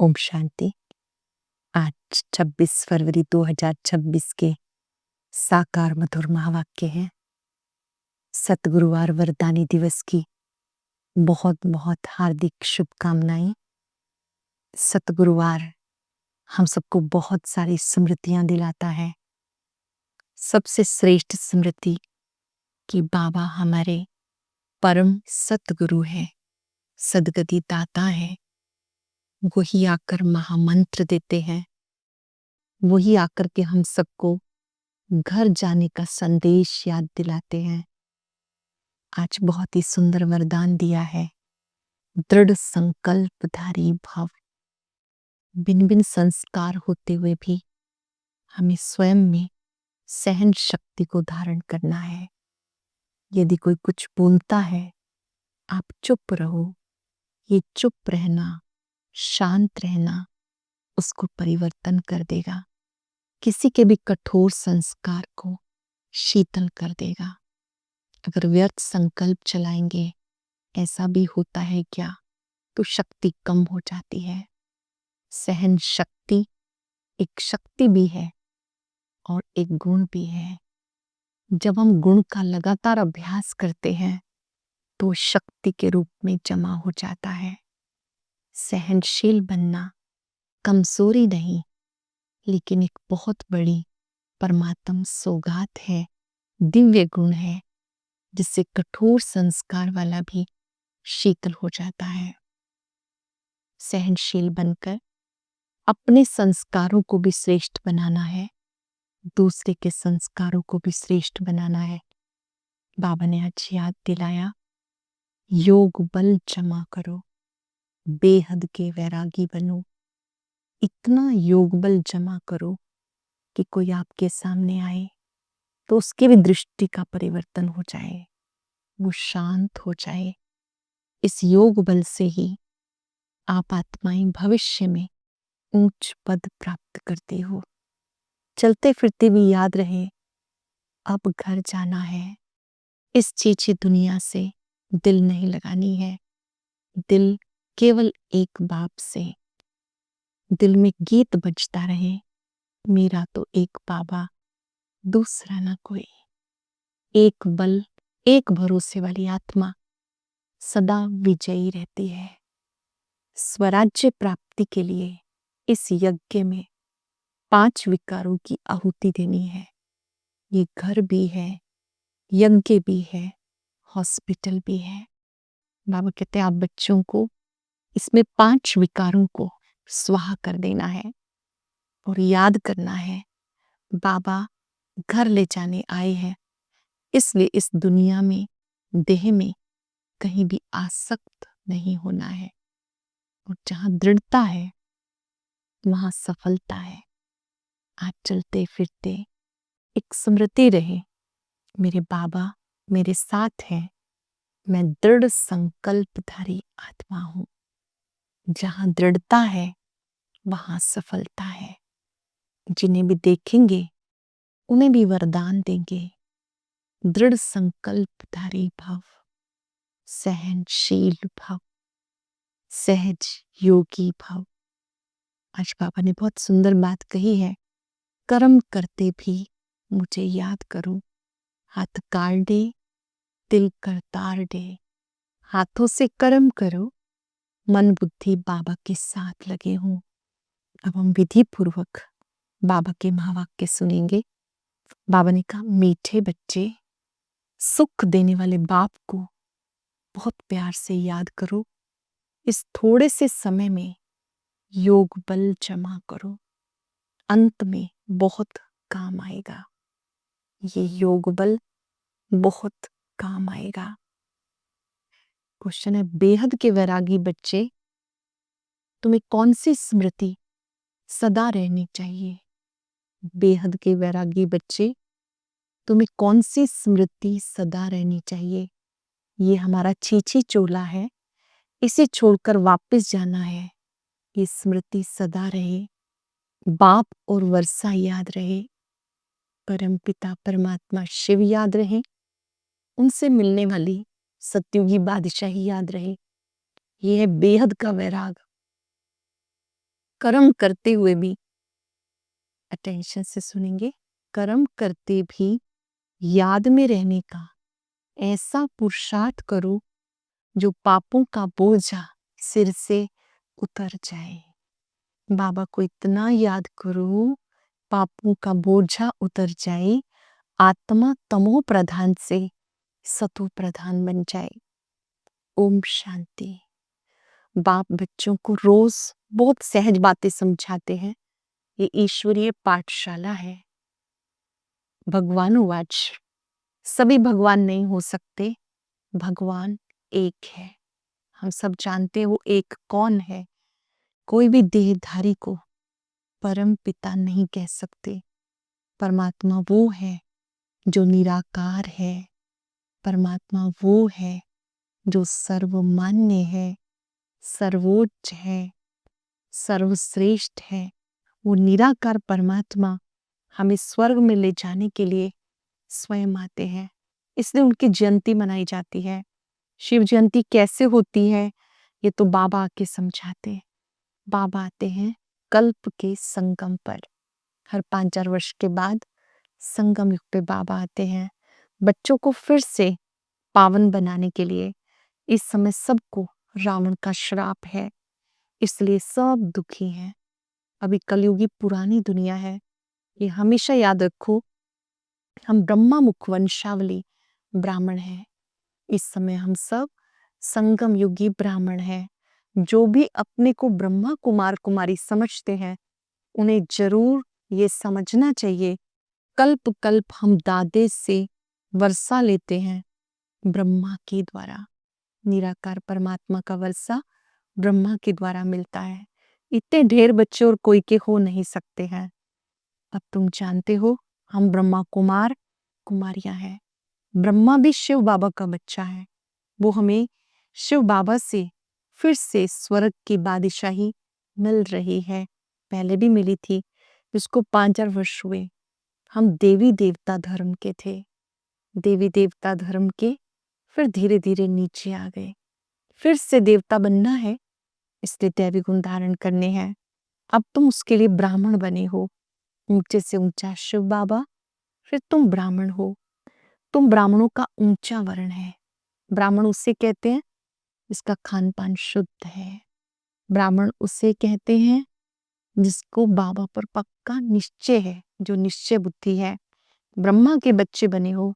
ओम शांति। आज 26 फरवरी 2026 के साकार मधुर महावाक्य हैं। सतगुरुवार वरदानी दिवस की बहुत बहुत हार्दिक शुभकामनाएं। सतगुरुवार हम सबको बहुत सारी स्मृतियां दिलाता है। सबसे श्रेष्ठ स्मृति कि बाबा हमारे परम सतगुरु है, सदगति दाता है। वही आकर महामंत्र देते हैं, वही आकर के हम सबको घर जाने का संदेश याद दिलाते हैं। आज बहुत ही सुंदर वरदान दिया है, दृढ़ संकल्पधारी भव। बिन बिन संस्कार होते हुए भी हमें स्वयं में सहन शक्ति को धारण करना है। यदि कोई कुछ बोलता है, आप चुप रहो। ये चुप रहना, शांत रहना उसको परिवर्तन कर देगा। किसी के भी कठोर संस्कार को शीतल कर देगा। अगर व्यर्थ संकल्प चलाएंगे, ऐसा भी होता है क्या, तो शक्ति कम हो जाती है। सहन शक्ति एक शक्ति भी है और एक गुण भी है। जब हम गुण का लगातार अभ्यास करते हैं तो शक्ति के रूप में जमा हो जाता है। सहनशील बनना कमजोरी नहीं, लेकिन एक बहुत बड़ी परमात्म सौगात है, दिव्य गुण है, जिससे कठोर संस्कार वाला भी शीतल हो जाता है। सहनशील बनकर अपने संस्कारों को भी श्रेष्ठ बनाना है, दूसरे के संस्कारों को भी श्रेष्ठ बनाना है। बाबा ने आज याद दिलाया, योग बल जमा करो, बेहद के वैरागी बनो। इतना योग बल जमा करो कि कोई आपके सामने आए तो उसकी भी दृष्टि का परिवर्तन हो जाए, वो शांत हो जाए। इस योग बल से ही आप आत्माएं भविष्य में ऊंच पद प्राप्त करते हो। चलते फिरते भी याद रहे, अब घर जाना है। इस चीची दुनिया से दिल नहीं लगानी है। दिल केवल एक बाप से। दिल में गीत बजता रहे, मेरा तो एक बाबा, दूसरा ना कोई। एक बल, एक भरोसे वाली आत्मा सदा विजयी रहती है। स्वराज्य प्राप्ति के लिए इस यज्ञ में 5 विकारों की आहुति देनी है। ये घर भी है, यज्ञ भी है, हॉस्पिटल भी है। बाबा कहते हैं आप बच्चों को इसमें 5 विकारों को स्वाहा कर देना है और याद करना है, बाबा घर ले जाने आए हैं। इसलिए इस दुनिया में, देह में कहीं भी आसक्त नहीं होना है। और जहां दृढ़ता है वहां सफलता है। आज चलते फिरते एक स्मृति रहे, मेरे बाबा मेरे साथ हैं, मैं दृढ़ संकल्पधारी आत्मा हूं। जहां दृढ़ता है वहां सफलता है। जिन्हें भी देखेंगे उन्हें भी वरदान देंगे, दृढ़ संकल्पधारी भव, सहनशील भव, सहज योगी भव। आज बाबा ने बहुत सुंदर बात कही है, कर्म करते भी मुझे याद करो। हाथ काट दे, तिल करतार दे। हाथों से कर्म करो, मन बुद्धि बाबा के साथ लगे हों। अब हम विधि पूर्वक बाबा के महावाक्य सुनेंगे। बाबा ने कहा, मीठे बच्चे, सुख देने वाले बाप को बहुत प्यार से याद करो। इस थोड़े से समय में योग बल जमा करो, अंत में बहुत काम आएगा। ये योग बल बहुत काम आएगा। क्वेश्चन है, बेहद के वैरागी बच्चे, तुम्हें कौन सी स्मृति सदा रहनी चाहिए? बेहद के वैरागी बच्चे, तुम्हें कौन सी स्मृति सदा रहनी चाहिए? ये हमारा चीची चोला है, इसे छोड़कर वापस जाना है। ये स्मृति सदा रहे, बाप और वर्षा याद रहे, परमपिता परमात्मा शिव याद रहे, उनसे मिलने वाली सत्युगी बादशाही याद रहे। ये है बेहद का वैराग। कर्म करते हुए भी, अटेंशन से सुनेंगे, कर्म करते भी याद में रहने का ऐसा पुरुषार्थ करो जो पापों का बोझा सिर से उतर जाए। बाबा को इतना याद करो, पापों का बोझा उतर जाए, आत्मा तमो प्रधान से सतो प्रधान बन जाए। ओम शांति। बाप बच्चों को रोज बहुत सहज बातें समझाते हैं। ये ईश्वरीय पाठशाला है। भगवानुवाच, सभी भगवान नहीं हो सकते, भगवान एक है। हम सब जानते हैं वो एक कौन है। कोई भी देहधारी को परम पिता नहीं कह सकते। परमात्मा वो है जो निराकार है। परमात्मा वो है जो सर्वमान्य है, सर्वोच्च है, सर्वश्रेष्ठ है। वो निराकार परमात्मा हमें स्वर्ग में ले जाने के लिए स्वयं आते हैं, इसलिए उनकी जयंती मनाई जाती है। शिव जयंती कैसे होती है ये तो बाबा आके समझाते हैं। बाबा आते हैं कल्प के संगम पर। हर 5-4 वर्ष के बाद संगम युग पे बाबा आते हैं, बच्चों को फिर से पावन बनाने के लिए। इस समय सबको रावण का श्राप है, इसलिए सब दुखी हैं। अभी कलयुगी पुरानी दुनिया है, ये हमेशा याद रखो। हम ब्रह्मा मुख वंशावली ब्राह्मण हैं। इस समय हम सब संगम युगी ब्राह्मण हैं। जो भी अपने को ब्रह्मा कुमार कुमारी समझते हैं, उन्हें जरूर ये समझना चाहिए, कल्प कल्प हम दादे से वर्षा लेते हैं ब्रह्मा के द्वारा। निराकार परमात्मा का वर्षा ब्रह्मा के द्वारा मिलता है। इतने ढेर बच्चे और कोई के हो नहीं सकते हैं। अब तुम जानते हो हम ब्रह्मा कुमार कुमारियां हैं। ब्रह्मा भी शिव बाबा का बच्चा है। वो हमें शिव बाबा से फिर से स्वर्ग की बादशाही मिल रही है। पहले भी मिली थी, इसको 5-4 वर्ष हुए। हम देवी देवता धर्म के थे, देवी देवता धर्म के फिर धीरे धीरे नीचे आ गए। फिर से देवता बनना है, इसलिए दैवी गुण धारण करने हैं। अब तुम उसके लिए ब्राह्मण बने हो। ऊंचे से ऊंचा शिव बाबा, फिर तुम ब्राह्मण हो। तुम ब्राह्मणों का ऊंचा वर्ण है। ब्राह्मण उसे कहते हैं जिसका खान पान शुद्ध है। ब्राह्मण उसे कहते हैं जिसको बाबा पर पक्का निश्चय है, जो निश्चय बुद्धि है। ब्रह्मा के बच्चे बने हो,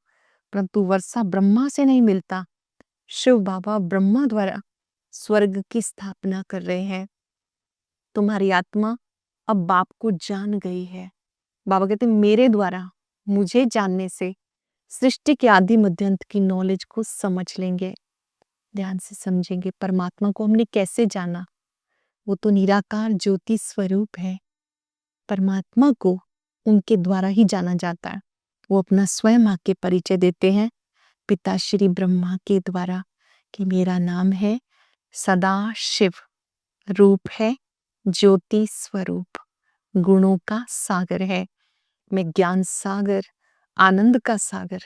परंतु वर्षा ब्रह्मा से नहीं मिलता। शिव बाबा ब्रह्मा द्वारा स्वर्ग की स्थापना कर रहे हैं। तुम्हारी आत्मा अब बाप को जान गई है। बाबा कहते मेरे द्वारा, मुझे जानने से सृष्टि के आदि मध्य अंत की नॉलेज को समझ लेंगे। ध्यान से समझेंगे परमात्मा को हमने कैसे जाना। वो तो निराकार ज्योति स्वरूप है। परमात्मा को उनके द्वारा ही जाना जाता है। वो अपना स्वयं आके परिचय देते हैं पिता श्री ब्रह्मा के द्वारा कि मेरा नाम है सदा शिव, रूप है ज्योति स्वरूप, गुणों का सागर है। मैं ज्ञान सागर, आनंद का सागर,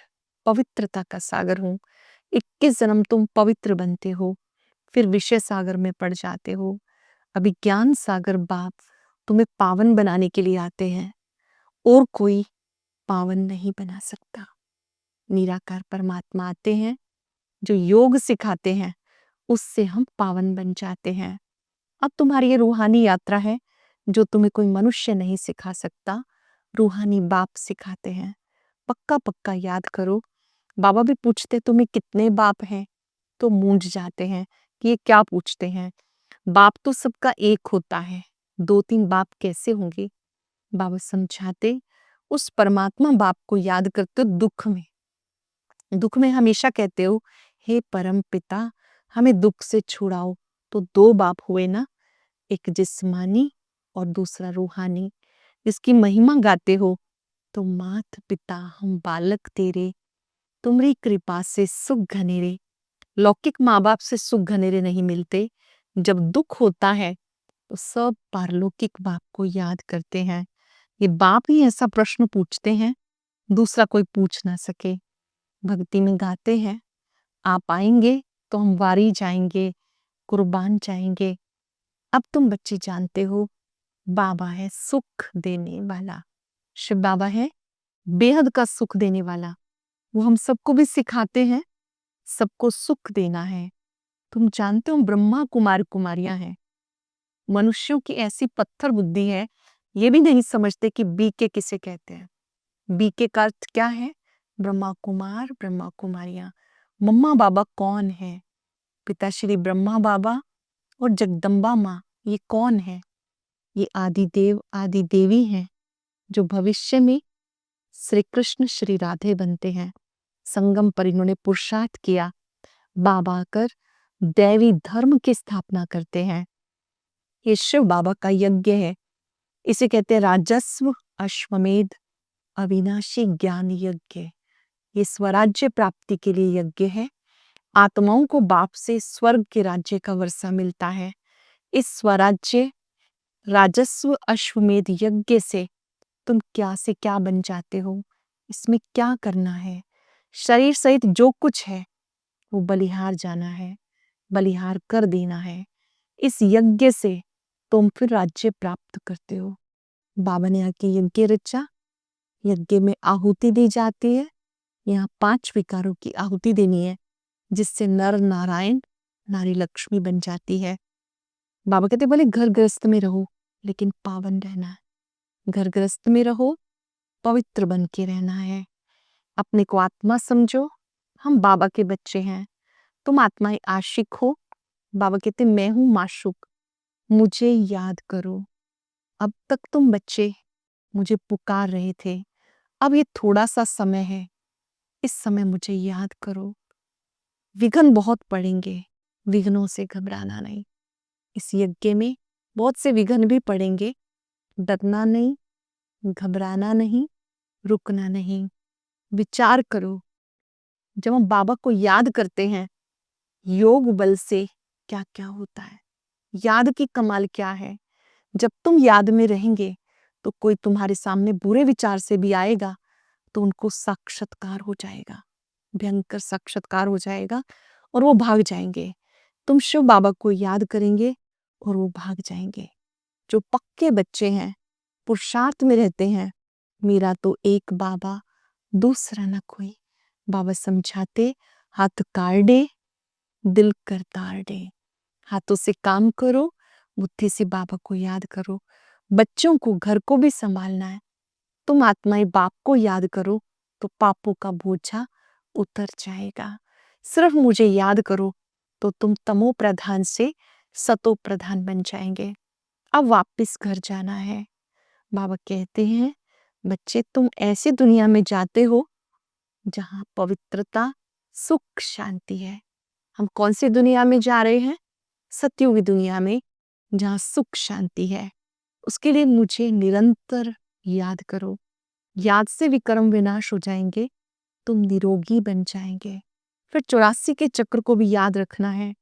पवित्रता का सागर हूँ। 21 जन्म तुम पवित्र बनते हो, फिर विषय सागर में पड़ जाते हो। अभी ज्ञान सागर बाप तुम्हें पावन बनाने के लिए आते हैं, और कोई पावन नहीं बना सकता। निराकार परमात्मा आते हैं जो योग सिखाते हैं, उससे हम पावन बन जाते हैं। अब तुम्हारी ये रूहानी यात्रा है जो तुम्हें कोई मनुष्य नहीं सिखा सकता, रूहानी बाप सिखाते हैं। पक्का पक्का याद करो। बाबा भी पूछते तुम्हें कितने बाप हैं, तो मूंझ जाते हैं कि ये क्या पूछते हैं। बाप तो सबका एक होता है, 2-3 बाप कैसे होंगे। बाबा समझाते उस परमात्मा बाप को याद करते हो दुख में। दुख में हमेशा कहते हो हे परम पिता हमें दुख से छुड़ाओ। तो 2 बाप हुए ना, एक जिस्मानी और दूसरा रूहानी। जिसकी महिमा गाते हो तो मात पिता हम बालक तेरे, तुम्हारी कृपा से सुख घनेरे। लौकिक माँ बाप से सुख घनेरे नहीं मिलते। जब दुख होता है तो सब पारलौकिक बाप को याद करते हैं। ये बाप ही ऐसा प्रश्न पूछते हैं दूसरा कोई पूछ ना सके। भक्ति में गाते हैं आप आएंगे तो हम वारी जाएंगे, कुर्बान जाएंगे। अब तुम बच्चे जानते हो बाबा है सुख देने वाला। शिव बाबा है बेहद का सुख देने वाला। वो हम सबको भी सिखाते हैं, सबको सुख देना है। तुम जानते हो ब्रह्मा कुमार कुमारियां हैं। मनुष्यों की ऐसी पत्थर बुद्धि है, ये भी नहीं समझते कि बीके किसे कहते हैं। बीके का अर्थ क्या है? ब्रह्मा कुमार ब्रह्मा कुमारियां। मम्मा बाबा कौन है? पिता श्री ब्रह्मा बाबा और जगदम्बा माँ, ये कौन है? ये आदि देव आदि देवी हैं, जो भविष्य में श्री कृष्ण श्री राधे बनते हैं। संगम पर इन्होंने पुरुषार्थ किया, बाबा आकर दैवी धर्म की स्थापना करते हैं। ये शिव बाबा का यज्ञ है। इसे कहते हैं राजस्व अश्वमेध अविनाशी ज्ञान यज्ञ। ये स्वराज्य प्राप्ति के लिए यज्ञ है। आत्माओं को बाप से स्वर्ग के राज्य का वर्षा मिलता है। इस स्वराज्य राजस्व अश्वमेध यज्ञ से तुम क्या से क्या बन जाते हो, इसमें क्या करना है? शरीर सहित जो कुछ है वो बलिहार जाना है, बलिहार कर देना है। इस यज्ञ से तुम फिर राज्य प्राप्त करते हो। बाबा ने आके यज्ञ रचा। यज्ञ में आहुति दी जाती है। यहाँ 5 विकारों की आहुति देनी है, जिससे नर नारायण नारी लक्ष्मी बन जाती है। बाबा कहते बोले घर गृहस्थ में रहो लेकिन पावन रहना है। घर गृहस्थ में रहो, पवित्र बन के रहना है। अपने को आत्मा समझो, हम बाबा के बच्चे हैं। तुम आत्माएं आशिक हो, बाबा कहते मैं हूं माशूक, मुझे याद करो। अब तक तुम बच्चे मुझे पुकार रहे थे, अब ये थोड़ा सा समय है, इस समय मुझे याद करो। विघ्न बहुत पड़ेंगे, विघ्नों से घबराना नहीं। इस यज्ञ में बहुत से विघ्न भी पड़ेंगे, डरना नहीं, घबराना नहीं, रुकना नहीं। विचार करो, जब हम बाबा को याद करते हैं, योग बल से क्या क्या होता है। याद की कमाल क्या है? जब तुम याद में रहेंगे तो कोई तुम्हारे सामने बुरे विचार से भी आएगा तो उनको साक्षात्कार हो जाएगा, भयंकर साक्षात्कार हो जाएगा और वो भाग जाएंगे। तुम शिव बाबा को याद करेंगे और वो भाग जाएंगे। जो पक्के बच्चे हैं, पुरुषार्थ में रहते हैं, मेरा तो एक बाबा दूसरा न कोई। बाबा समझाते, हाथ काट दे दिल कर तार दे। हाथों से काम करो, बुद्धि से बाबा को याद करो। बच्चों को घर को भी संभालना है। तुम आत्माएं बाप को याद करो तो पापों का बोझा उतर जाएगा। सिर्फ मुझे याद करो तो तुम तमो प्रधान से सतो प्रधान बन जाएंगे। अब वापस घर जाना है। बाबा कहते हैं बच्चे तुम ऐसी दुनिया में जाते हो जहां पवित्रता सुख शांति है। हम कौन सी दुनिया में जा रहे हैं? सत्युगी दुनिया में, जहां सुख शांति है। उसके लिए मुझे निरंतर याद करो। याद से विक्रम विनाश हो जाएंगे, तुम निरोगी बन जाएंगे। फिर 84 के चक्र को भी याद रखना है।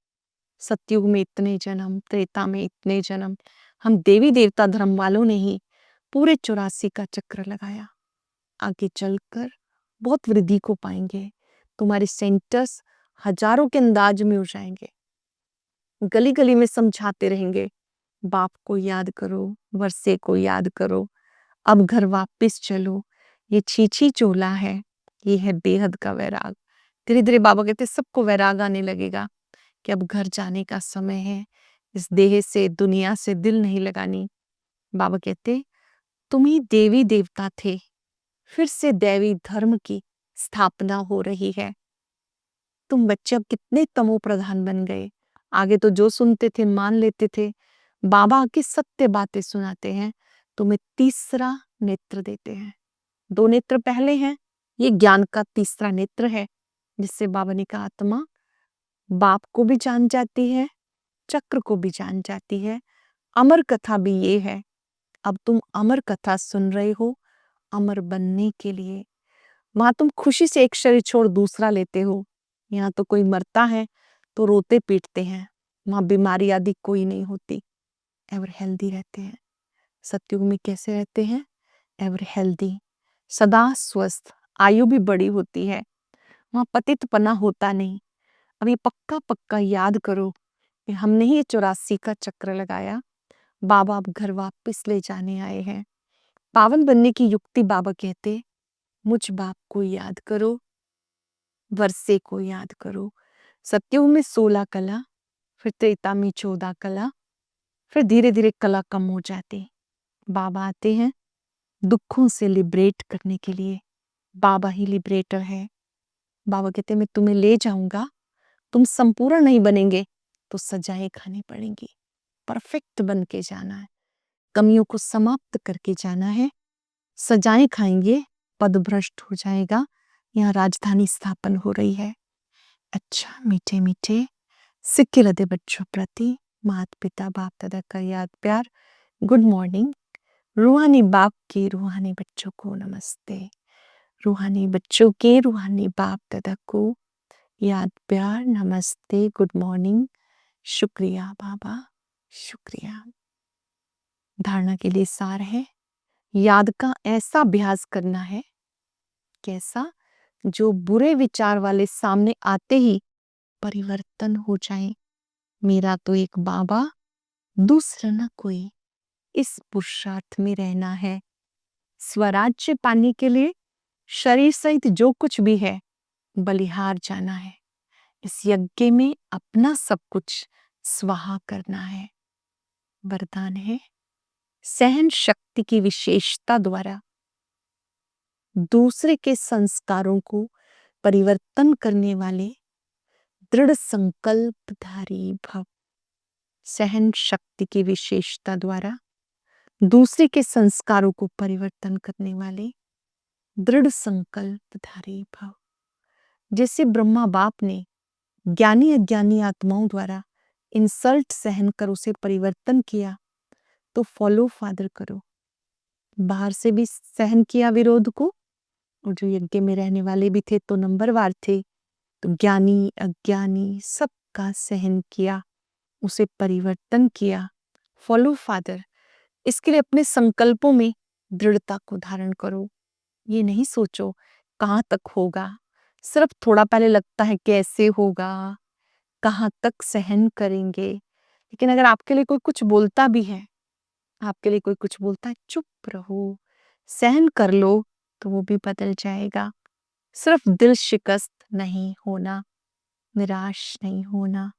सत्युग में इतने जन्म, त्रेता में इतने जन्म। हम देवी देवता धर्म वालों ने ही पूरे 84 का चक्र लगाया। आगे चलकर बहुत वृद्धि को पाएंगे। तुम्हारे सेंटर्स हजारों के अंदाज में हो जाएंगे। गली गली में समझाते रहेंगे, बाप को याद करो, वर्षे को याद करो, अब घर वापस चलो। ये छीछी चोला है, ये है बेहद का वैराग। धीरे धीरे बाबा कहते सबको वैराग आने लगेगा कि अब घर जाने का समय है। इस देह से, दुनिया से दिल नहीं लगानी। बाबा कहते तुम ही देवी देवता थे, फिर से दैवी धर्म की स्थापना हो रही है। तुम बच्चे अब कितने तमो प्रधान बन गए। आगे तो जो सुनते थे मान लेते थे। बाबा आके सत्य बातें सुनाते हैं, तुम्हें तीसरा नेत्र देते हैं। 2 नेत्र पहले हैं, ये ज्ञान का तीसरा नेत्र है, जिससे बाबा ने कहा आत्मा बाप को भी जान जाती है, चक्र को भी जान जाती है। अमर कथा भी ये है। अब तुम अमर कथा सुन रहे हो अमर बनने के लिए। वहां तुम खुशी से एक शरीर छोड़ दूसरा लेते हो। यहाँ तो कोई मरता है तो रोते पीटते हैं। वहां बीमारी आदि कोई नहीं होती, एवर हेल्दी रहते हैं। सतयुग में कैसे रहते हैं? एवर हेल्दी, सदा स्वस्थ, आयु भी बड़ी होती है। वहां पतितपना होता नहीं। अब ये पक्का पक्का याद करो कि हमने ही 84 का चक्र लगाया। बाबा अब घर वापस ले जाने आए हैं। पावन बनने की युक्ति बाबा कहते, मुझ बाप को याद करो, वर्षे को याद करो। सतयुग में 16 कला, फिर त्रेता में 14 कला, फिर धीरे धीरे कला कम हो जाती। बाबा आते हैं दुखों से लिबरेट करने के लिए। बाबा ही लिबरेटर है। बाबा कहते मैं तुम्हें ले जाऊंगा, तुम संपूर्ण नहीं बनेंगे तो सजाएं खानी पड़ेंगी। परफेक्ट बन के जाना है, कमियों को समाप्त करके जाना है। सजाएं खाएंगे, पद भ्रष्ट हो जाएगा। यहाँ राजधानी स्थापन हो रही है। अच्छा मीठे मीठे सिक्के लदे बच्चों प्रति माता पिता बाप दादा का याद प्यार। Good morning. रूहानी बाप के रूहानी बच्चों को नमस्ते। रूहानी बच्चों के रूहानी बाप दादा को याद प्यार नमस्ते, गुड मॉर्निंग, शुक्रिया बाबा, शुक्रिया। धारणा के लिए सार है, याद का ऐसा अभ्यास करना है, कैसा, जो बुरे विचार वाले सामने आते ही परिवर्तन हो जाए। मेरा तो एक बाबा, दूसरा न कोई। इस पुरुषार्थ में रहना है। स्वराज्य पाने के लिए शरीर सहित जो कुछ भी है बलिहार जाना है। इस यज्ञ में अपना सब कुछ स्वाहा करना है। वरदान है, सहन शक्ति की विशेषता द्वारा दूसरे के संस्कारों को परिवर्तन करने वाले दृढ़ संकल्पधारी भव। सहन शक्ति की विशेषता द्वारा दूसरे के संस्कारों को परिवर्तन करने वाले दृढ़ संकल्पधारी भव। जैसे ब्रह्मा बाप ने ज्ञानी अज्ञानी आत्माओं द्वारा इंसल्ट सहन कर उसे परिवर्तन किया, तो फॉलो फादर करो। बाहर से भी सहन किया विरोध को, और जो यज्ञ में रहने वाले भी थे तो नंबरवार थे, तो ज्ञानी अज्ञानी सबका सहन किया, उसे परिवर्तन किया। Follow father. इसके लिए अपने संकल्पों में दृढ़ता को धारण करो। ये नहीं सोचो कहाँ तक होगा, सिर्फ थोड़ा पहले लगता है कैसे होगा, कहाँ तक सहन करेंगे। लेकिन अगर आपके लिए कोई कुछ बोलता भी है, आपके लिए कोई कुछ बोलता है, चुप रहो, सहन कर लो, तो वो भी बदल जाएगा। सिर्फ दिल शिकस्त नहीं होना, निराश नहीं होना,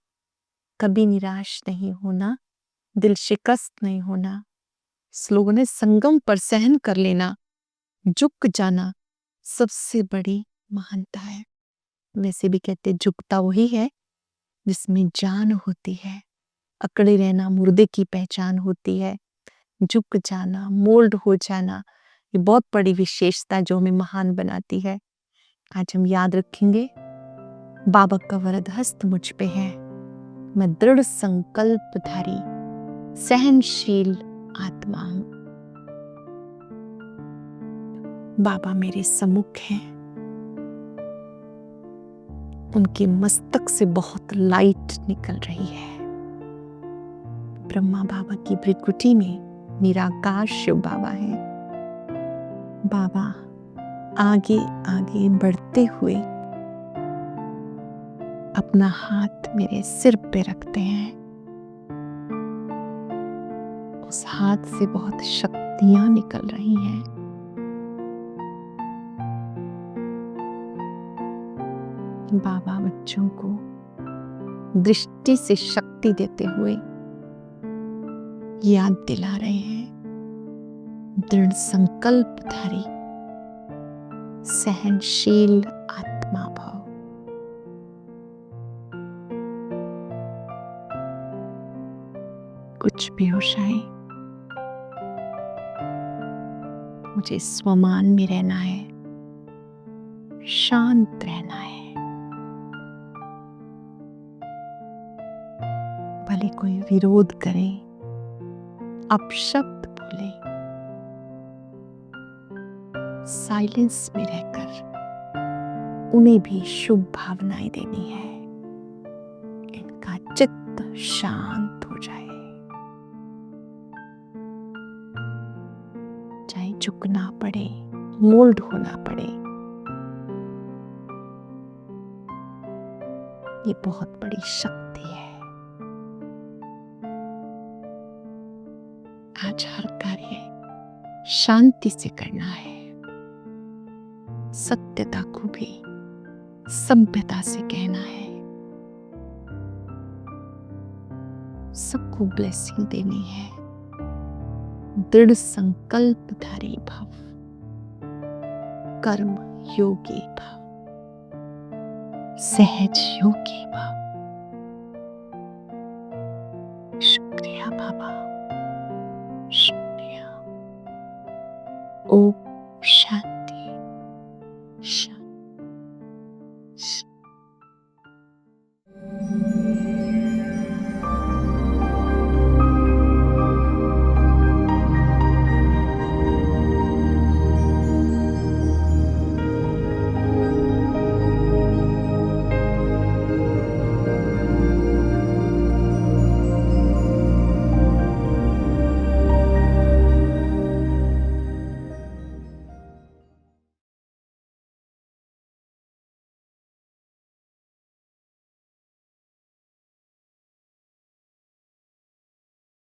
कभी निराश नहीं होना, दिल शिकस्त नहीं होना। स्लोगन है, संगम पर सहन कर लेना, झुक जाना सबसे बड़ी महानता है। वैसे भी कहते झुकता वही है जिसमें जान होती है। अकड़े रहना मुर्दे की पहचान होती है। झुक जाना, मोल्ड हो जाना, ये बहुत बड़ी विशेषता जो हमें महान बनाती है। आज हम याद रखेंगे, बाबा का वरद हस्त मुझ पे है। मैं दृढ़ संकल्पधारी सहनशील आत्मा हूं। बाबा मेरे सम्मुख हैं। उनके मस्तक से बहुत लाइट निकल रही है। ब्रह्मा बाबा की भृकुटी में निराकार शिव बाबा हैं। बाबा आगे आगे बढ़ते हुए अपना हाथ मेरे सिर पे रखते हैं। उस हाथ से बहुत शक्तियां निकल रही हैं। बाबा बच्चों को दृष्टि से शक्ति देते हुए याद दिला रहे हैं, दृढ़ संकल्पधारी सहनशील आत्मा भव। कुछ भी हो जाए, मुझे स्वमान में रहना है, शांत रहना है। भले कोई विरोध करे, अपशब्द बोले, साइलेंस में रहकर उन्हें भी शुभ भावनाएं देनी है। इनका चित्त शांत हो जाए, चाहे झुकना पड़े, मोल्ड होना पड़े। ये बहुत बड़ी शक्ति है। आज हर कार्य शांति से करना है, सत्यता को भी सभ्यता से कहना है, सबको ब्लेसिंग देनी है। दृढ़ संकल्पधारी भव, कर्म योगी भव, सहज योगी भव। शुक्रिया बाबा, शुक्रिया। ओम